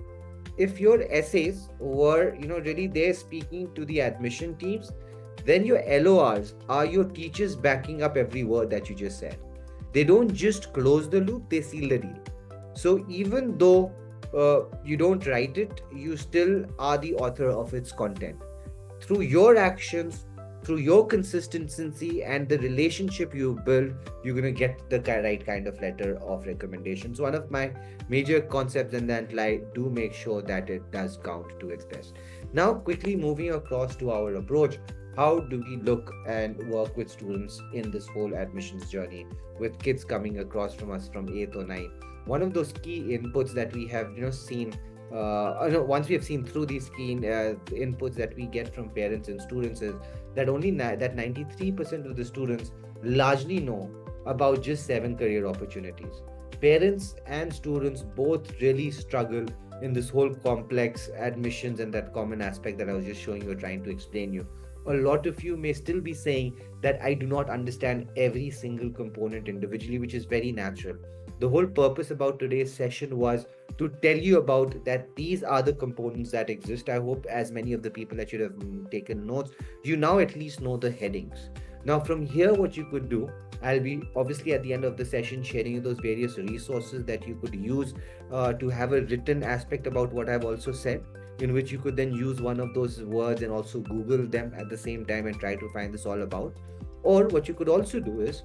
if your essays were, really there speaking to the admission teams, then your LORs are your teachers backing up every word that you just said. They don't just close the loop, they seal the deal. So even though you don't write it, you still are the author of its content. Through your actions, through your consistency and the relationship you build, you're going to get the right kind of letter of recommendation. So one of my major concepts in that light, do make sure that it does count to its best. Now, quickly moving across to our approach, how do we look and work with students in this whole admissions journey with kids coming across from us from 8th or 9th? One of those key inputs that we have seen once we have seen through these key inputs that we get from parents and students is that that 93% of the students largely know about just 7 career opportunities. Parents and students both really struggle in this whole complex admissions and that common aspect that I was just showing you, trying to explain you. A lot of you may still be saying that I do not understand every single component individually, which is very natural. The whole purpose about today's session was to tell you about that these are the components that exist. I hope as many of the people that should have taken notes, you now at least know the headings. Now from here, what you could do, I'll be obviously at the end of the session sharing you those various resources that you could use to have a written aspect about what I've also said, in which you could then use one of those words and also Google them at the same time and try to find this all about. Or what you could also do is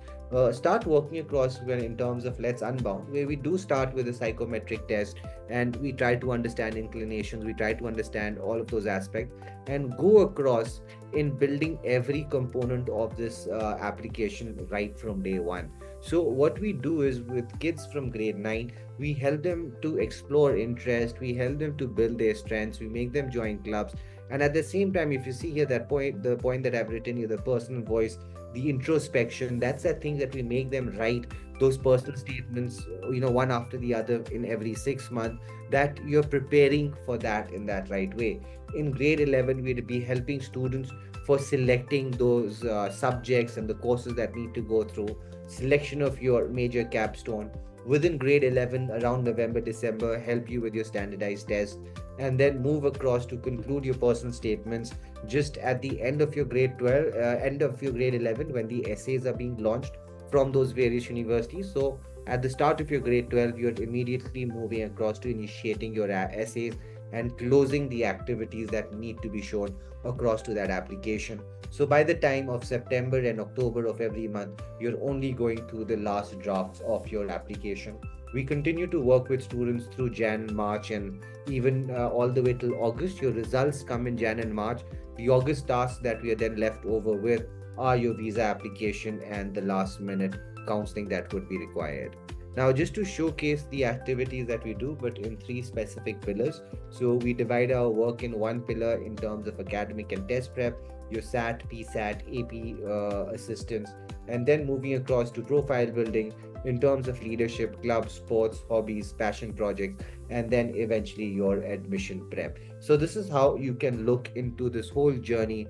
start working across in terms of Let's Unbound, where we do start with a psychometric test and we try to understand inclinations, we try to understand all of those aspects and go across in building every component of this application right from day one. So what we do is with kids from grade 9, we help them to explore interest, we help them to build their strengths, we make them join clubs. And at the same time, if you see here that point, the point that I've written here, the personal voice, the introspection, that's that thing that we make them write those personal statements, one after the other in every 6 months, that you're preparing for that in that right way. In grade 11, we'd be helping students for selecting those subjects and the courses that need to go through, selection of your major capstone, within grade 11 around November, December, help you with your standardized test, and then move across to conclude your personal statements just at the end of your grade 12, end of your grade 11, when the essays are being launched from those various universities. So at the start of your grade 12, you're immediately moving across to initiating your essays and closing the activities that need to be shown across to that application. So by the time of September and October of every month, you're only going through the last drafts of your application. We continue to work with students through Jan, March, and even all the way till August. Your results come in Jan and March. The August tasks that we are then left over with are your visa application and the last minute counseling that would be required. Now, just to showcase the activities that we do, but in three specific pillars. So, we divide our work in one pillar in terms of academic and test prep, your SAT, PSAT, AP assistance, and then moving across to profile building in terms of leadership, clubs, sports, hobbies, passion projects, and then eventually your admission prep. So, this is how you can look into this whole journey,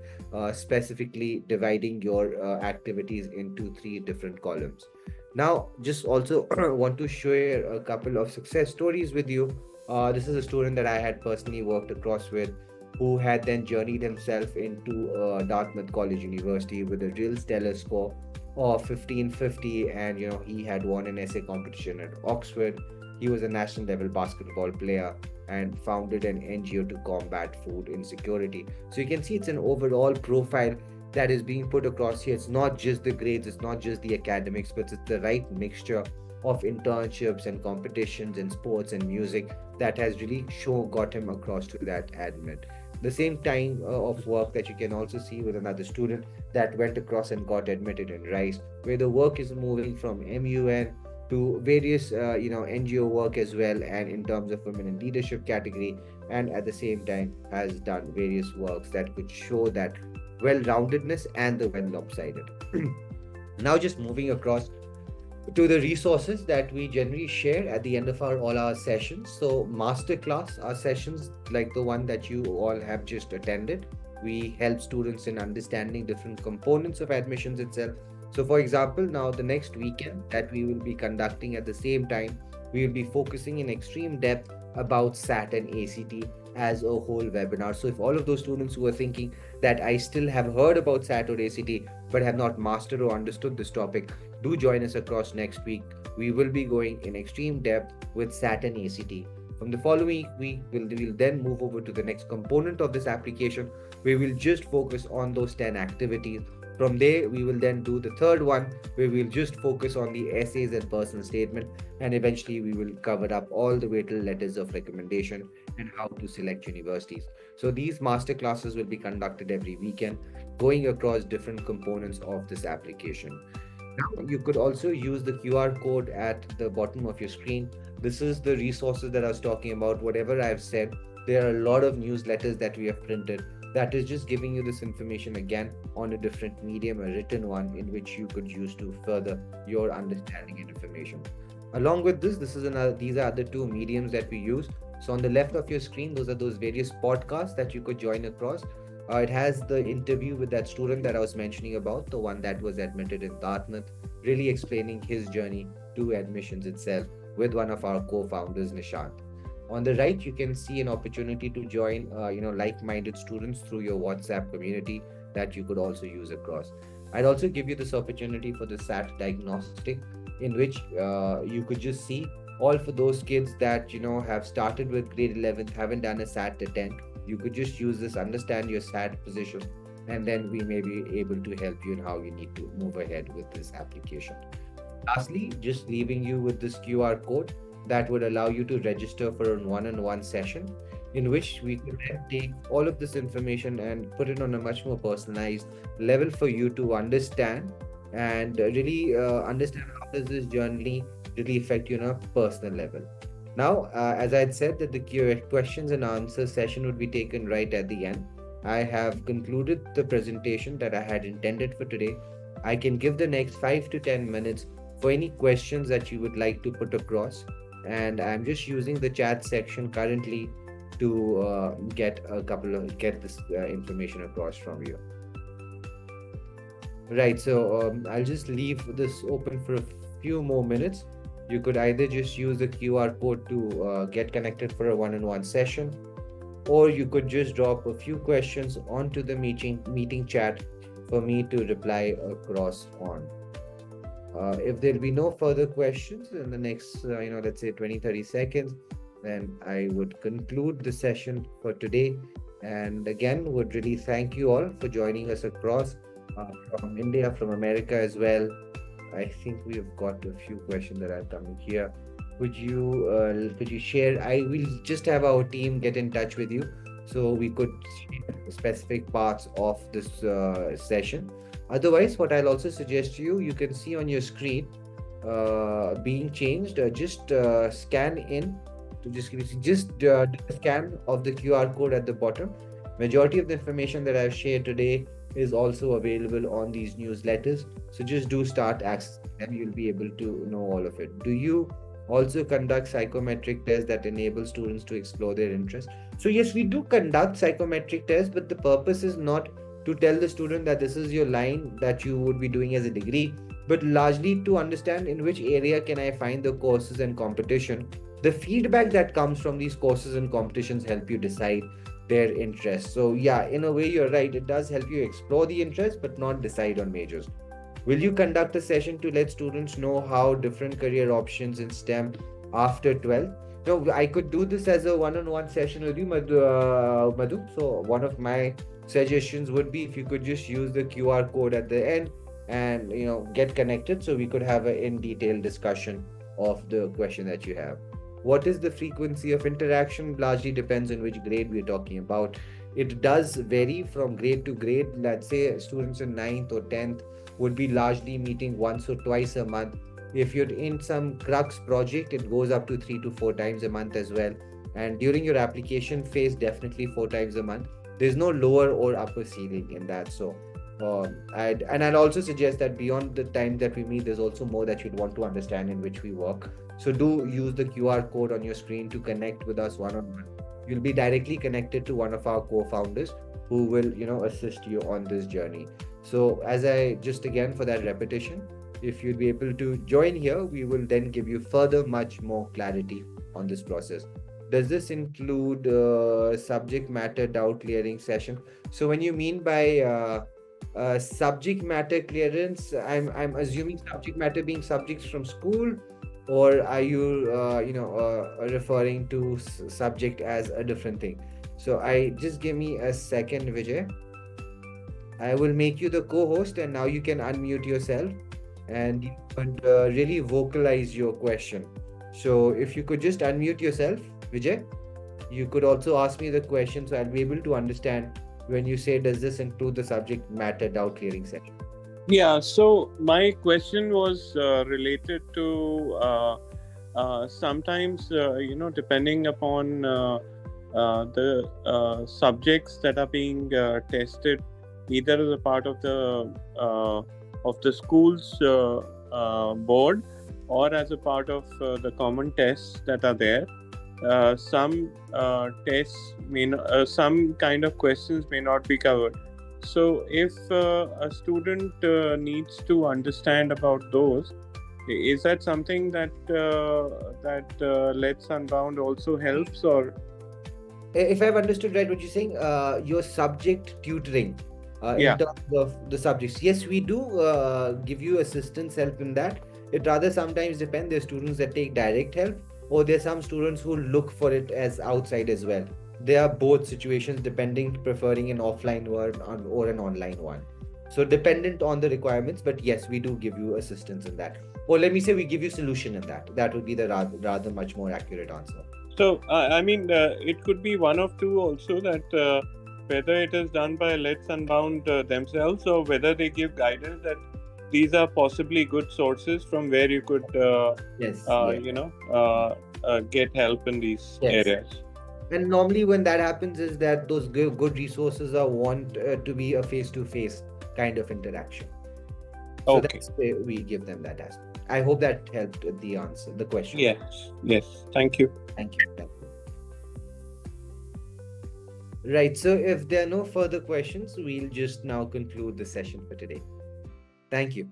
specifically dividing your activities into three different columns. Now, just also want to share a couple of success stories with you. This is a student that I had personally worked across with, who had then journeyed himself into Dartmouth College University with a real stellar score of 1550, and he had won an essay competition at Oxford. He was a national level basketball player and founded an NGO to combat food insecurity. So you can see it's an overall profile that is being put across here. It's not just the grades, it's not just the academics, but it's the right mixture of internships and competitions and sports and music that has really got him across to that admit. The same time of work that you can also see with another student that went across and got admitted in Rice, where the work is moving from MUN to various NGO work as well, and in terms of women in leadership category, and at the same time has done various works that could show that well-roundedness and the well lopsided. Now, just moving across to the resources that we generally share at the end of all our sessions. So, masterclass, our sessions like the one that you all have just attended, we help students in understanding different components of admissions itself. So, for example, now the next weekend that we will be conducting at the same time, we will be focusing in extreme depth about SAT and ACT as a whole webinar. So, if all of those students who are thinking that I still have heard about SAT or ACT but have not mastered or understood this topic, do join us across next week. We will be going in extreme depth with SAT and ACT. From the following week, we'll then move over to the next component of this application. We will just focus on those 10 activities. From there, we will then do the third one, where we'll just focus on the essays and personal statement. And eventually, we will cover up all the way till letters of recommendation and how to select universities. So these master classes will be conducted every weekend, going across different components of this application. Now, you could also use the QR code at the bottom of your screen. This is the resources that I was talking about. Whatever I've said, there are a lot of newsletters that we have printed that is just giving you this information again on a different medium, a written one, in which you could use to further your understanding and information. Along with this is another, these are the two mediums that we use. So on the left of your screen, those are those various podcasts that you could join across. It has the interview with that student that I was mentioning about, the one that was admitted in Dartmouth, really explaining his journey to admissions itself with one of our co-founders, Nishant. On the right, you can see an opportunity to join, like-minded students through your WhatsApp community that you could also use across. I'd also give you this opportunity for the SAT diagnostic, in which you could just see all for those kids that have started with grade 11th, haven't done a SAT attempt. You could just use this, understand your SAT position, and then we may be able to help you in how you need to move ahead with this application. Lastly, just leaving you with this QR code that would allow you to register for a one-on-one session, in which we could then take all of this information and put it on a much more personalized level for you to understand, and really understand how does this journey really affect you on a personal level. Now, as I had said, that the questions and answers session would be taken right at the end. I have concluded the presentation that I had intended for today. I can give the next 5 to 10 minutes for any questions that you would like to put across. And I'm just using the chat section currently to get this information across from you. Right, so I'll just leave this open for a few more minutes You could either just use the QR code to get connected for a one-on-one session, or you could just drop a few questions onto the meeting chat for me to reply across on. If there'll be no further questions in the next, let's say 20-30 seconds, then I would conclude the session for today. And again, would really thank you all for joining us across from India, from America as well. I think we've got a few questions that are coming here. Could you share? I will just have our team get in touch with you so we could share specific parts of this session. Otherwise, what I'll also suggest to you, you can see on your screen being changed. Just scan in to just do a scan of the QR code at the bottom. Majority of the information that I've shared today is also available on these newsletters. So just do start access and you'll be able to know all of it. Do you also conduct psychometric tests that enable students to explore their interest? So yes, we do conduct psychometric tests, but the purpose is not to tell the student that this is your line that you would be doing as a degree, but largely to understand in which area can I find the courses and competition. The feedback that comes from these courses and competitions help you decide their interest. So yeah, in a way, you're right. It does help you explore the interest, but not decide on majors. Will you conduct a session to let students know how different career options in STEM after 12? No, I could do this as a one-on-one session with you, Madhu. So one of my suggestions would be if you could just use the QR code at the end and get connected so we could have an in detail discussion of the question that you have. What is the frequency of interaction? Largely depends on which grade we're talking about. It does vary from grade to grade. Let's say students in 9th or 10th would be largely meeting once or twice a month. If you're in some crux project, it goes up to 3 to 4 times a month as well. And during your application phase, definitely 4 times a month. There's no lower or upper ceiling in that. So I'd also suggest that beyond the time that we meet, there's also more that you'd want to understand in which we work. So do use the QR code on your screen to connect with us one-on-one. You'll be directly connected to one of our co-founders who will, assist you on this journey. So as I just again for that repetition, if you'd be able to join here, we will then give you further much more clarity on this process. Does this include subject matter doubt clearing session? So when you mean by subject matter clearance, I'm assuming subject matter being subjects from school, or are you referring to subject as a different thing? So I just give me a second, Vijay. I will make you the co-host, and now you can unmute yourself and you could really vocalize your question. So if you could just unmute yourself, Vijay, you could also ask me the question so I'll be able to understand when you say, does this include the subject matter doubt clearing session? Yeah, so my question was related to sometimes, depending upon the subjects that are being tested, either as a part of the school's board or as a part of the common tests that are there. Some tests some kind of questions may not be covered. So if a student needs to understand about those, is that something that Let's Unbound also helps? Or If I've understood right, what you're saying, your subject tutoring in terms of the subjects. Yes, we do give you assistance help in that. It rather sometimes depends. There's students that take direct help, or there's some students who look for it as outside as well. There are both situations depending, preferring an offline one or an online one. So dependent on the requirements, but yes, we do give you assistance in that. Or let me say we give you solution in that. That would be the rather much more accurate answer. So, it could be one of two also, that whether it is done by Let's Unbound themselves, or whether they give guidance that these are possibly good sources from where you could, get help in these areas. And normally when that happens is that those good resources are want to be a face-to-face kind of interaction. So that's where we give them that aspect. I hope that helped the answer, the question. Yes. Thank you. Thank you. Right. So if there are no further questions, we'll just now conclude the session for today. Thank you.